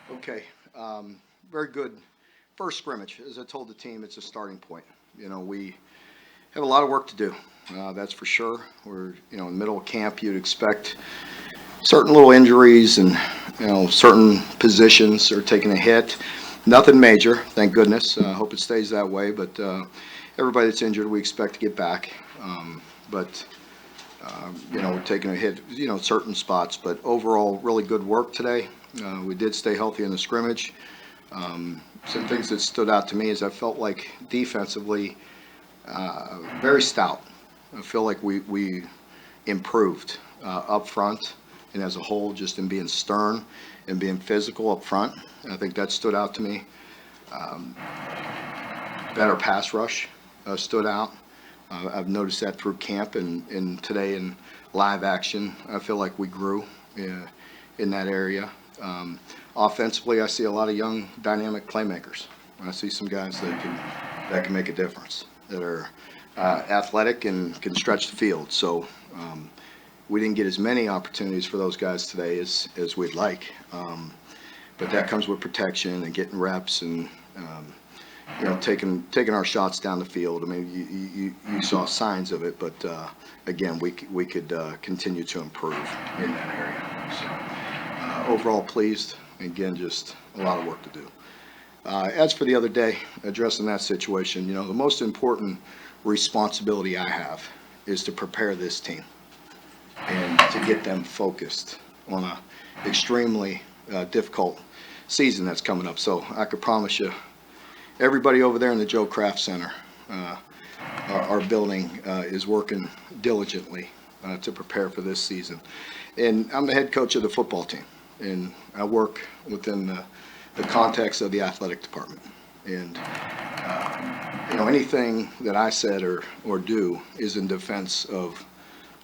Okay, very good. First scrimmage, as I told the team, it's a starting point. We have a lot of work to do. That's for sure. We're, in the middle of camp. You'd expect certain little injuries and, certain positions are taking a hit. Nothing major, thank goodness. I hope it stays that way. But everybody that's injured, we expect to get back. But we're taking a hit, certain spots. But overall, really good work today. We did stay healthy in the scrimmage. Some things that stood out to me is I felt like defensively, very stout. I feel like we improved up front and as a whole, just in being stern and being physical up front. I think that stood out to me. Better pass rush stood out. I've noticed that through camp and today in live action. I feel like we grew in that area. Offensively, I see a lot of young, dynamic playmakers. I see some guys that can make a difference, that are athletic and can stretch the field. So we didn't get as many opportunities for those guys today as we'd like. But that comes with protection and getting reps and taking our shots down the field. I mean, you saw signs of it, but again, we could continue to improve in that area. So overall, pleased. Again, just a lot of work to do. As for the other day, addressing that situation, the most important responsibility I have is to prepare this team and to get them focused on a extremely difficult season that's coming up. So I could promise you, everybody over there in the Joe Kraft Center, our building, is working diligently to prepare for this season. And I'm the head coach of the football team, and I work within the context of the athletic department. And anything that I said or do is in defense of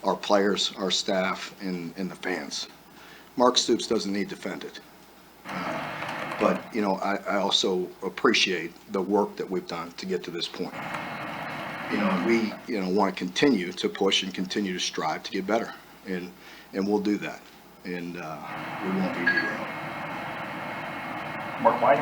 our players, our staff, and the fans. Mark Stoops doesn't need defended. But I also appreciate the work that we've done to get to this point. We want to continue to push and continue to strive to get better, and we'll do that, and we won't be derailed. Mark, why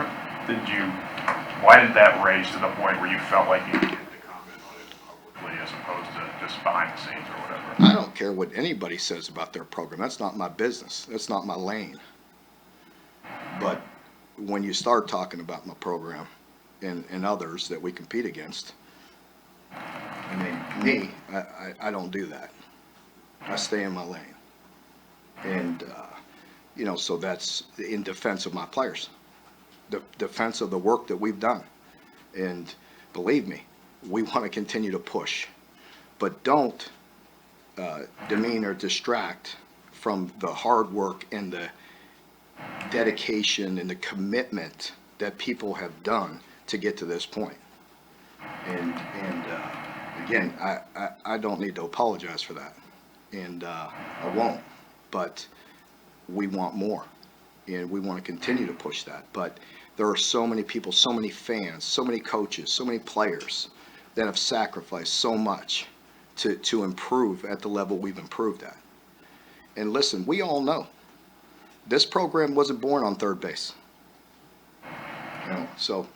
did that raise to the point where you felt like you needed to comment on it publicly as opposed to just behind the scenes or whatever? I don't care what anybody says about their program. That's not my business. That's not my lane. But when you start talking about my program and others that we compete against, I don't do that. I stay in my lane. And, so that's in defense of my players, the defense of the work that we've done. And believe me, we want to continue to push. But don't demean or distract from the hard work and the dedication and the commitment that people have done to get to this point. And again, I don't need to apologize for that, and I won't. But we want more, and we want to continue to push that. But there are so many people, so many fans, so many coaches, so many players that have sacrificed so much to improve at the level we've improved at. And listen, we all know this program wasn't born on third base. So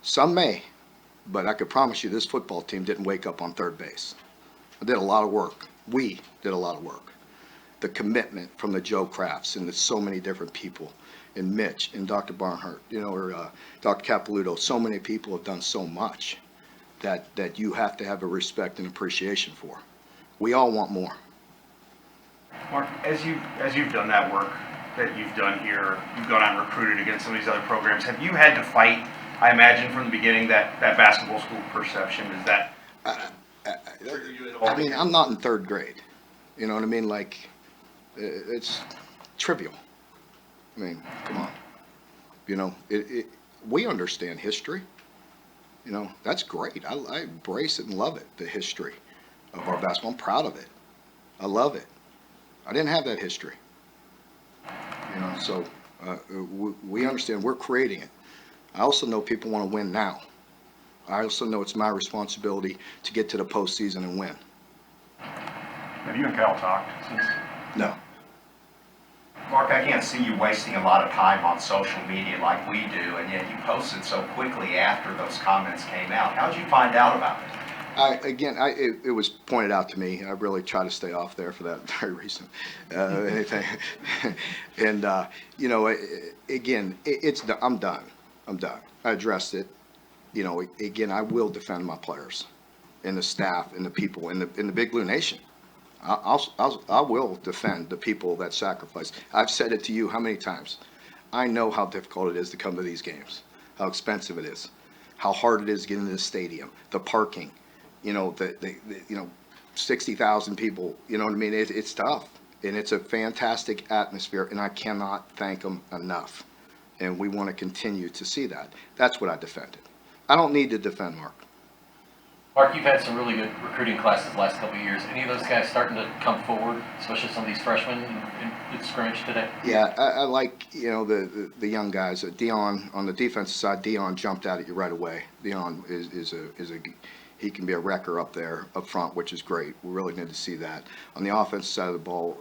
some may, but I could promise you this football team didn't wake up on third base. I did a lot of work. We did a lot of work. The commitment from the Joe Crafts and the so many different people, and Mitch and Dr. Barnhart, or Dr. Capilouto, so many people have done so much that you have to have a respect and appreciation for. We all want more. Mark, as you've done that work that you've done here, you've gone out and recruited against some of these other programs. Have you had to fight, I imagine, from the beginning, that basketball school perception? Is that I'm not in third grade. You know what I mean? Like, it's trivial. I mean, come on. We understand history. That's great. I embrace it and love it, the history of our basketball. I'm proud of it. I love it. I didn't have that history. So we understand we're creating it. I also know people want to win now. I also know it's my responsibility to get to the postseason and win. Have you and Cal talked since? No. Mark, I can't see you wasting a lot of time on social media like we do, and yet you posted so quickly after those comments came out. How did you find out about it? It was pointed out to me. I really try to stay off there for that very reason. Anything, and I'm done. I'm done. I addressed it. Again, I will defend my players, and the staff, and the people in the Big Blue Nation. I will defend the people that sacrifice. I've said it to you how many times. I know how difficult it is to come to these games, how expensive it is, how hard it is getting to the stadium, the parking. The 60,000 people. You know what I mean? It's tough, and it's a fantastic atmosphere, and I cannot thank them enough. And we want to continue to see that. That's what I defended. I don't need to defend Mark. Mark, you've had some really good recruiting classes the last couple of years. Any of those guys starting to come forward, especially some of these freshmen in Scrimmage today? Yeah, I like the young guys. Dion on the defensive side. Dion jumped out at you right away. Dion is a he can be a wrecker up there, up front, which is great. We really need to see that. On the offensive side of the ball,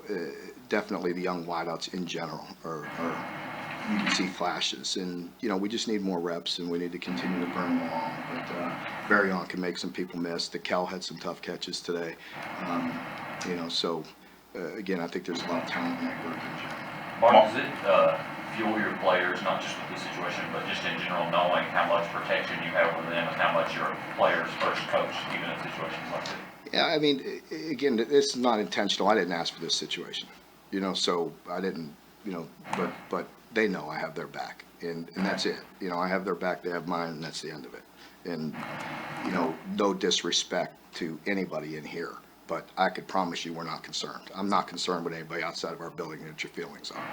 definitely the young wideouts in general are you can see flashes. And, we just need more reps, and we need to continue to burn them along. But Barryon can make some people miss. Kel had some tough catches today. Again, I think there's a lot of talent in that group in general. Mark, does it fuel your players, not just with this situation, but just in general, knowing how much protection you have over them and how much your players first coach, even in situations like this? Yeah, I mean, again, it's not intentional. I didn't ask for this situation, so I didn't, but they know I have their back, and that's it. I have their back, they have mine, and that's the end of it. And, no disrespect to anybody in here, but I could promise you we're not concerned. I'm not concerned with anybody outside of our building that your feelings are,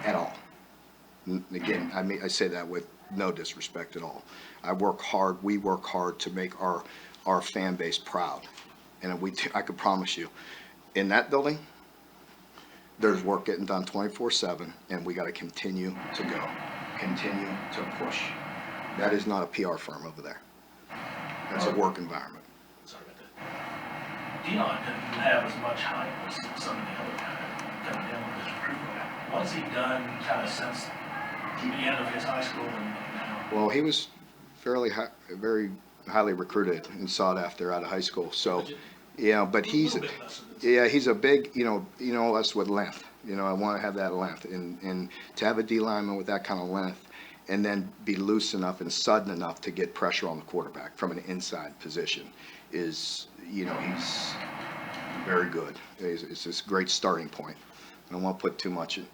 at all. Again, I say that with no disrespect at all. I work hard, we work hard to make our fan base proud. And I could promise you, in that building, there's work getting done 24/7, and we got to continue to go, continue to push. That is not a PR firm over there. That's a work environment. Sorry about that. Dion didn't have as much hype as some of the other guys coming in with this recruitment. What's he done kind of since the end of his high school and now? Well, he was very highly recruited and sought after out of high school. So, but he's a big, us with length. I want to have that length, and to have a D lineman with that kind of length, and then be loose enough and sudden enough to get pressure on the quarterback from an inside position is, he's very good. It's this great starting point. I don't want to put too much, on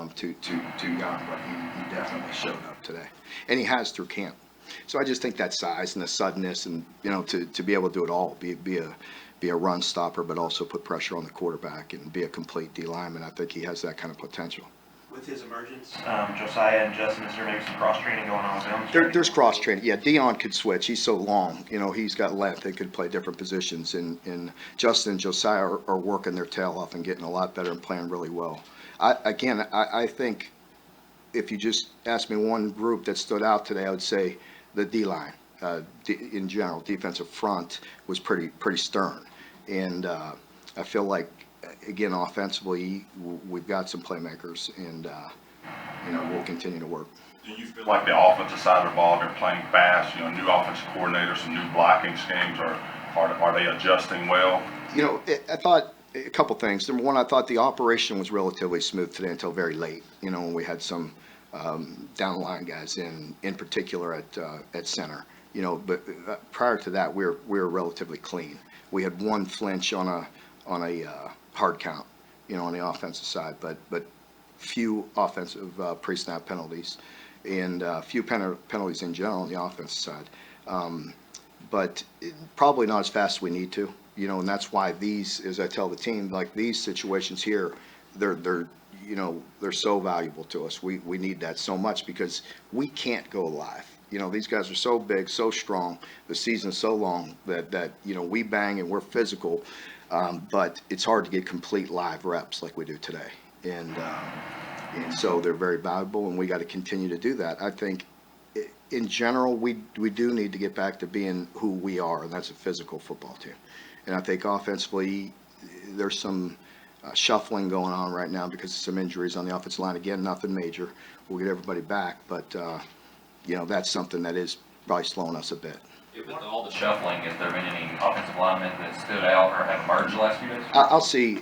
him too young, but he definitely showed up today, and he has through camp. So I just think that size and the suddenness, and to be able to do it all, be a run stopper, but also put pressure on the quarterback and be a complete D lineman. I think he has that kind of potential. With his emergence, Josiah and Justin, is there maybe some cross training going on with them? There's cross training. Yeah, Dion could switch. He's so long. He's got length. They could play different positions. And Justin and Josiah are working their tail off and getting a lot better and playing really well. I think if you just ask me one group that stood out today, I would say the D line. In general, defensive front was pretty stern. And I feel like, again, offensively, we've got some playmakers, and we'll continue to work. Do you feel like the offensive side of the ball, they're playing fast, new offensive coordinators, some new blocking schemes, are they adjusting well? I thought a couple things. Number one, I thought the operation was relatively smooth today until very late, when we had some down the line guys in particular at center. But prior to that, we were relatively clean. We had one flinch on a hard count, on the offensive side, but few offensive pre-snap penalties, and few penalties in general on the offensive side. But probably not as fast as we need to, and that's why these, as I tell the team, like these situations here, they're so valuable to us. We need that so much because we can't go live. These guys are so big, so strong. The season's so long that we bang and we're physical, but it's hard to get complete live reps like we do today. And so they're very valuable, and we got to continue to do that. I think, in general, we do need to get back to being who we are, and that's a physical football team. And I think offensively, there's some shuffling going on right now because of some injuries on the offensive line. Again, nothing major. We'll get everybody back, but, that's something that is probably slowing us a bit. With all the shuffling, has there been any offensive linemen that stood out or have emerged the last few days? I'll see.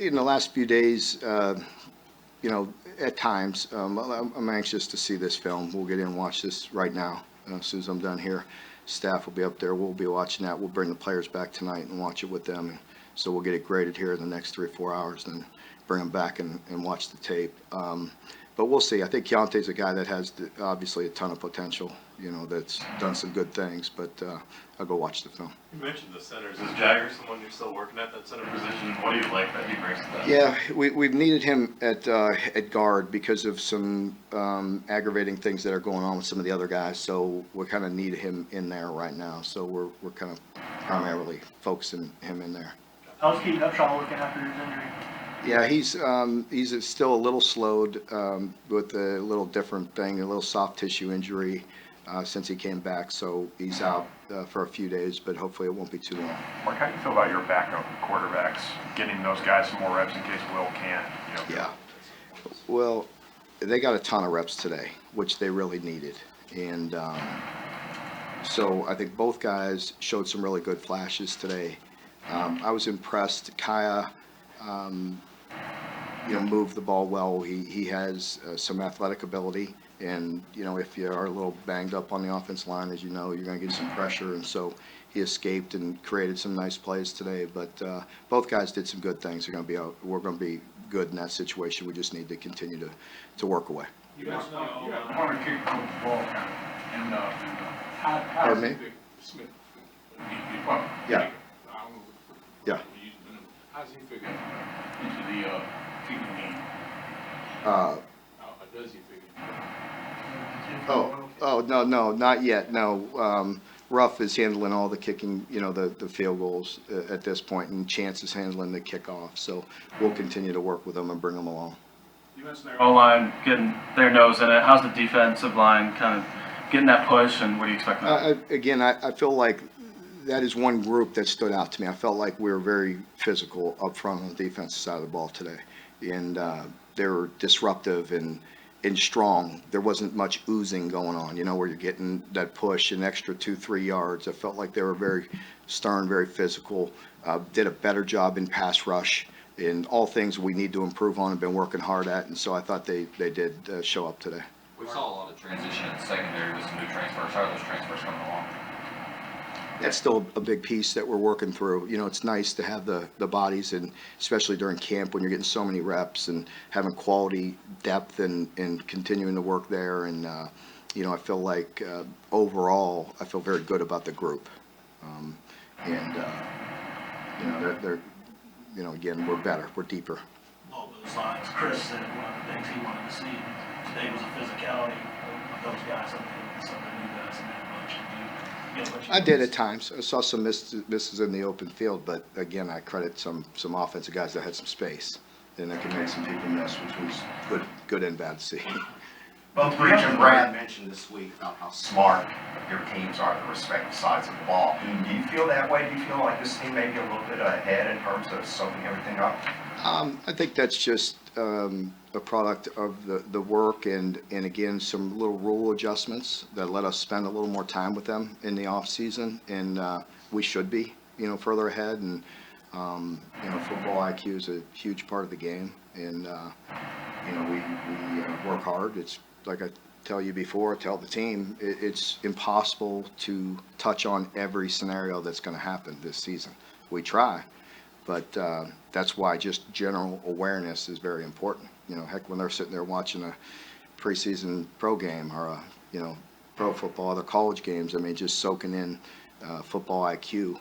In the last few days, at times, I'm anxious to see this film. We'll get in and watch this right now. As soon as I'm done here, staff will be up there. We'll be watching that. We'll bring the players back tonight and watch it with them. And so we'll get it graded here in the next 3 or 4 hours, then bring them back and watch the tape. But we'll see. I think Keontae's a guy that has obviously a ton of potential, that's done some good things, but I'll go watch the film. You mentioned the centers. Is Jagger someone you're still working at that center position? What do you like that he brings to that? Yeah, we've needed him at guard because of some aggravating things that are going on with some of the other guys. So we kind of need him in there right now. So we're kind of primarily focusing him in there. How's Keaton Upshaw looking after his injury? Yeah, he's still a little slowed with a little different thing, a little soft tissue injury since he came back. So he's out for a few days, but hopefully it won't be too long. Mark, how do you feel about your backup quarterbacks, getting those guys some more reps in case Will can't? Yeah. Well, they got a ton of reps today, which they really needed. And so I think both guys showed some really good flashes today. I was impressed. Kaya, moved the ball well. He has some athletic ability. And, if you are a little banged up on the offense line, as you know, you're going to get some pressure. And so he escaped and created some nice plays today. But both guys did some good things. We're going to be good in that situation. We just need to continue to work away. You got corner kick the ball kind of, and how Pardon me? Smith, the punter. Yeah. I don't know. Yeah. How's he figure into the kicking game? Does he figure? No, not yet. No, Ruff is handling all the kicking, the field goals at this point, and Chance is handling the kickoff. So we'll continue to work with them and bring them along. You mentioned their O-line getting their nose in it. How's the defensive line kind of getting that push, and what do you expect? I feel like that is one group that stood out to me. I felt like we were very physical up front on the defensive side of the ball today, and they were disruptive and strong. There wasn't much oozing going on, where you're getting that push, an extra 2-3 yards. I felt like they were very stern, very physical, did a better job in pass rush, and all things we need to improve on and been working hard at. And so I thought they did show up today. We saw a lot of transition in the secondary with some new transfers. How are those transfers coming along? That's still a big piece that we're working through. It's nice to have the bodies, and especially during camp when you're getting so many reps and having quality depth and continuing to work there. And, I feel like overall, I feel very good about the group. Again, we're better, we're deeper. Along those lines, Chris said one of the things he wanted to see today was a physicality of those guys. I think it's something you guys didn't have much. I did at times. I saw some misses in the open field, but again, I credit some offensive guys that had some space and that can make some people miss, which was good and bad to see. Both Rich and Brad mentioned this week about how smart your teams are at the respective sides of the ball. Do you feel that way? Do you feel like this team may be a little bit ahead in terms of soaking everything up? I think that's just a product of the work and again, some little rule adjustments that let us spend a little more time with them in the off season, and we should be, further ahead. And football IQ is a huge part of the game, and we work hard. It's like I tell the team, it's impossible to touch on every scenario that's going to happen this season. We try, but that's why just general awareness is very important. Heck, when they're sitting there watching a preseason pro game or a, pro football, other college games, just soaking in football IQ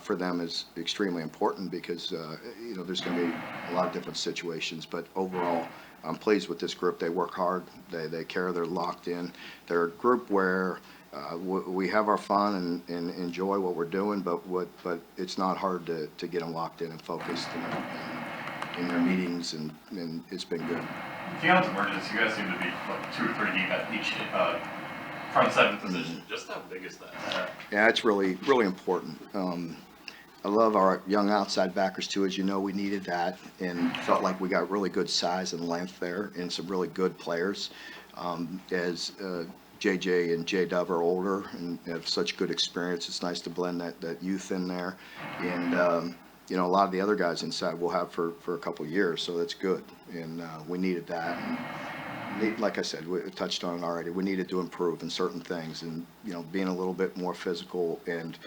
for them is extremely important because, there's going to be a lot of different situations. But overall, I'm pleased with this group. They work hard. They care. They're locked in. They're a group where we have our fun and enjoy what we're doing, but it's not hard to get them locked in and focused in their meetings, and it's been good. Keon's emergence, you guys seem to be like 2 or 3 deep at each front seven position. Just how big is that? Yeah, it's really, really important. I love our young outside backers too. As you know, we needed that and felt like we got really good size and length there and some really good players. As JJ and J-Dub are older and have such good experience, it's nice to blend that youth in there. And, a lot of the other guys inside we'll have for a couple of years, so that's good. And we needed that. And like I said, we touched on it already. We needed to improve in certain things and, being a little bit more physical and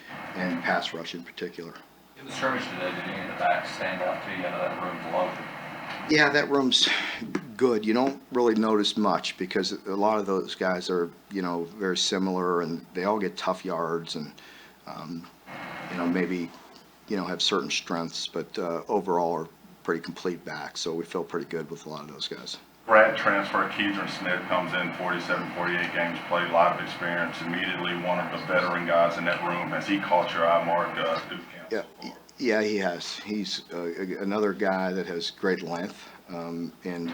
pass rush in particular. In the scrimmage today, did any of the backs stand out to you? I know that room's loaded. Yeah, that room's good. You don't really notice much because a lot of those guys are, very similar and they all get tough yards and, maybe, have certain strengths, but overall are pretty complete backs. So we feel pretty good with a lot of those guys. Grad transfer Keidron Smith comes in, 47, 48 games played, a lot of experience, immediately one of the veteran guys in that room. Has he caught your eye, Mark? Yeah, he has. He's another guy that has great length. And,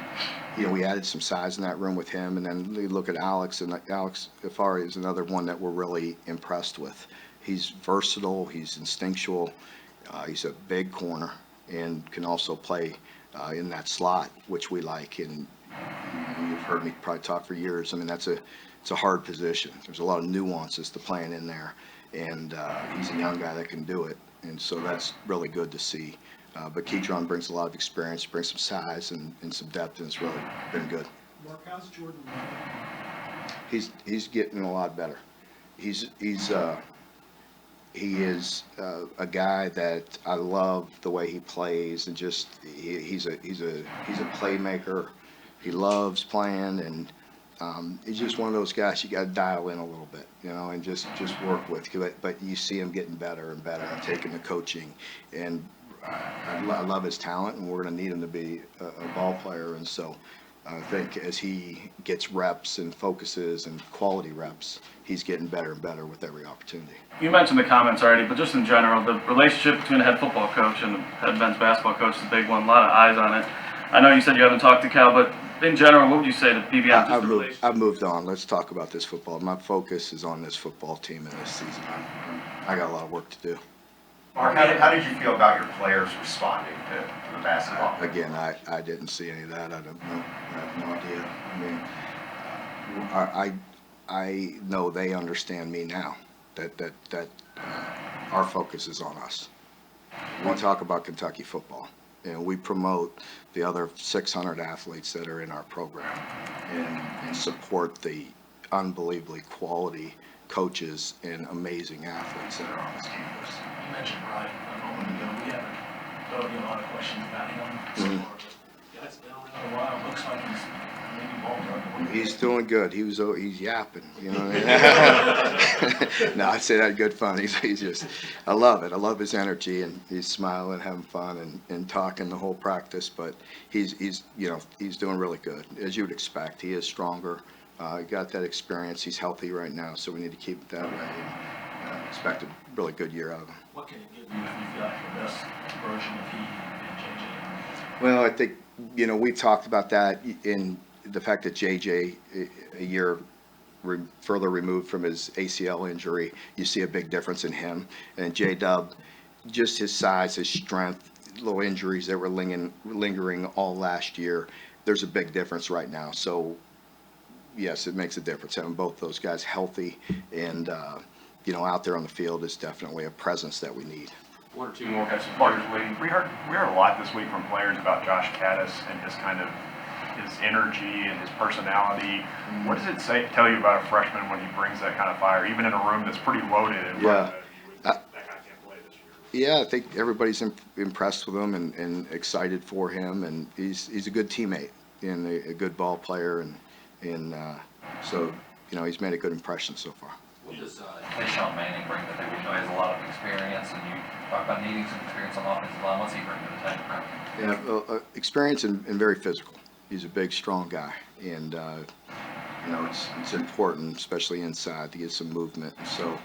we added some size in that room with him. And then we look at Alex, and Alex Calipari is another one that we're really impressed with. He's versatile, he's instinctual, he's a big corner and can also play in that slot, which we like. And you've heard me probably talk for years. I mean, it's a hard position. There's a lot of nuances to playing in there. And he's a young guy that can do it. And so that's really good to see. But Keidron brings a lot of experience, brings some size and some depth, and it's really been good. Mark, how's Jordan? He's getting a lot better. He is a guy that I love the way he plays, and just he's a playmaker. He loves playing, and he's just one of those guys you got to dial in a little bit, and just work with. But you see him getting better and better and taking the coaching. And I love his talent, and we're going to need him to be a ball player. And so I think as he gets reps and focuses and quality reps, he's getting better and better with every opportunity. You mentioned the comments already, but just in general, the relationship between the head football coach and the head men's basketball coach is a big one. A lot of eyes on it. I know you said you haven't talked to Cal, but in general, what would you say to be beyond just the relationship? I've moved on. Let's talk about this football. My focus is on this football team and this season. I got a lot of work to do. Mark, how did you feel about your players responding to the basketball? Again, I didn't see any of that. I have no idea. I mean, I know they understand me now that our focus is on us. We talk about Kentucky football, and we promote the other 600 athletes that are in our program and support the unbelievably quality coaches and amazing athletes that are on this campus. You mentioned Ryan a moment ago. We haven't thrown you a lot of questions about him so far, but yeah, it's been around a while. Looks like he's maybe ballpark. He's doing good. He's yapping, No, I say that good fun. He's just, I love it. I love his energy, and he's smiling, having fun, and talking the whole practice. But he's doing really good, as you would expect. He is stronger. He got that experience. He's healthy right now, so we need to keep it that way. And expect a really good year out of him. What can it give you if you feel like the best version of he and JJ? Well, I think, we talked about that in the fact that JJ, a year further removed from his ACL injury, you see a big difference in him. And J-Dub, just his size, his strength, little injuries that were lingering all last year, there's a big difference right now. So, yes, it makes a difference having both those guys healthy and, out there on the field is definitely a presence that we need. One or two more guys. We heard a lot this week from players about Josh Katus and his kind of his energy and his personality. What does it tell you about a freshman when he brings that kind of fire, even in a room that's pretty loaded? Yeah. That guy can't play this year. Yeah, I think everybody's impressed with him and excited for him, and he's a good teammate and a good ball player, and so he's made a good impression so far. What does Sean Manning bring that he has a lot of experience, and you talk about needing some experience on the offensive line? What's he bring to the table? Yeah, experience and very physical. He's a big, strong guy, and it's important, especially inside, to get some movement. So,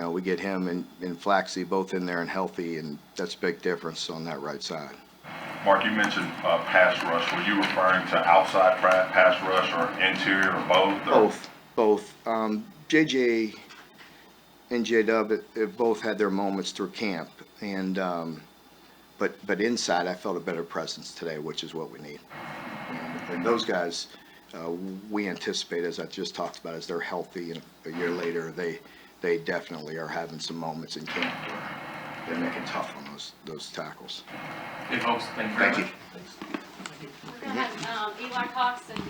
we get him and Flaxey both in there and healthy, and that's a big difference on that right side. Mark, you mentioned pass rush. Were you referring to outside pass rush or interior or both? Both. JJ and J-Dub have both had their moments through camp, and, but inside, I felt a better presence today, which is what we need. And those guys, we anticipate, as I just talked about, as they're healthy and a year later, they definitely are having some moments in camp where they're making tough on those tackles. Okay, folks, thank you very Thank much. you. We're gonna have Eli Cox and